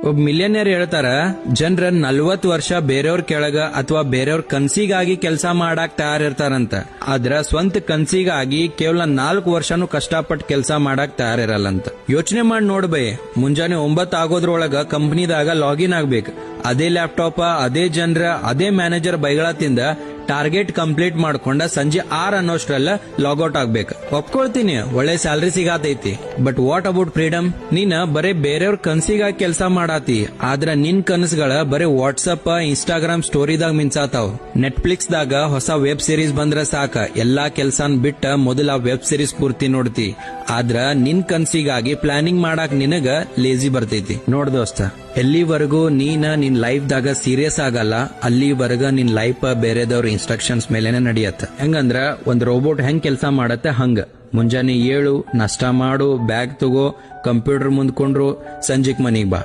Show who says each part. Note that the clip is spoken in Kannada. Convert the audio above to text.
Speaker 1: ಒಬ್ಬ ಮಿಲಿಯನಿಯರ್ ಹೇಳ್ತಾರ, ಜನರ 40 ವರ್ಷ ಬೇರೆಯವ್ರ ಕೆಳಗ ಅಥವಾ ಬೇರೆಯವ್ರ ಕನ್ಸಿಗಾಗಿ ಕೆಲಸ ಮಾಡಾಕ್ ತಯಾರಿರ್ತಾರಂತ. ಆದ್ರ ಸ್ವಂತ ಕನ್ಸಿಗಾಗಿ ಕೇವಲ 4 ವರ್ಷನೂ ಕಷ್ಟಪಟ್ಟು ಕೆಲಸ ಮಾಡಾಕ್ ತಯಾರಿರಲ್ಲಂತ. ಯೋಚನೆ ಮಾಡಿ ನೋಡ್ಬೇ, ಮುಂಜಾನೆ 9 ಆಗೋದ್ರೊಳಗ ಕಂಪನಿದಾಗ ಲಾಗಿನ್ ಆಗ್ಬೇಕು. ಅದೇ ಲ್ಯಾಪ್ಟಾಪ್, ಅದೇ ಜನರ, ಅದೇ ಮ್ಯಾನೇಜರ್ ಬೈಗಳತ್ತಿಂದ ಟಾರ್ಗೆಟ್ ಕಂಪ್ಲೀಟ್ ಮಾಡ್ಕೊಂಡ ಸಂಜೆ 6 ಅನ್ನೋಷ್ಟ್ರಲ್ಲ ಲಾಗೌಟ್ ಆಗ್ಬೇಕು. ಒಪ್ಕೊಳ್ತೀನಿ, ಒಳ್ಳೆ ಸ್ಯಾಲರಿ ಸಿಗಾತೈತಿ. But what about freedom? ನೀನ್ ಬರೇ ಬೇರೆಯವ್ರ ಕನ್ಸಿಗಾಗಿ ಕೆಲಸ ಮಾಡಾತಿ, ಆದ್ರ ನಿನ್ ಕನಸುಗಳ ಬರೇ ವಾಟ್ಸಪ್, ಇನ್ಸ್ಟಾಗ್ರಾಮ್ ಸ್ಟೋರಿದಾಗ ಮಿಂಚಾತಾವ್. ನೆಟ್ಫ್ಲಿಕ್ಸ್ ದಾಗ ಹೊಸ ವೆಬ್ ಸೀರೀಸ್ ಬಂದ್ರ ಸಾಕ, ಎಲ್ಲಾ ಕೆಲ್ಸಾನ್ ಬಿಟ್ಟ ಮೊದಲ ವೆಬ್ ಸೀರೀಸ್ ಪೂರ್ತಿ ನೋಡ್ತಿ. ಆದ್ರ ನಿನ್ ಕನ್ಸಿಗಾಗಿ ಪ್ಲಾನಿಂಗ್ ಮಾಡಾಕ್ ನಿನಗ ಲೇಜಿ ಬರ್ತೈತಿ. ನೋಡ್ ದೋಸ್ತ, ಎಲ್ಲಿವರೆಗೂ ನಿನ್ ಲೈಫ್ ದಾಗ ಸೀರಿಯಸ್ ಆಗಲ್ಲ, ಅಲ್ಲಿವರೆಗ ನಿನ್ ಲೈಫ್ ಬೇರೆದವ್ರ ಇನ್ಸ್ಟ್ರಕ್ಷನ್ಸ್ ಮೇಲೆನೆ ನಡೆಯತ್ತ. ಹೆಂಗಂದ್ರ ಒಂದ್ ರೋಬೋಟ್ ಹೆಂಗ್ ಕೆಲಸ ಮಾಡತ್ತೆ ಹಂಗ. ಮುಂಜಾನೆ 7, ನಾಷ್ಟಾ ಮಾಡು, ಬ್ಯಾಗ್ ತಗೋ, ಕಂಪ್ಯೂಟರ್ ಮುಂದ್ಕೊಂಡ್ರು, ಸಂಜೆಕ್ ಮನಿಗ್ ಬಾ.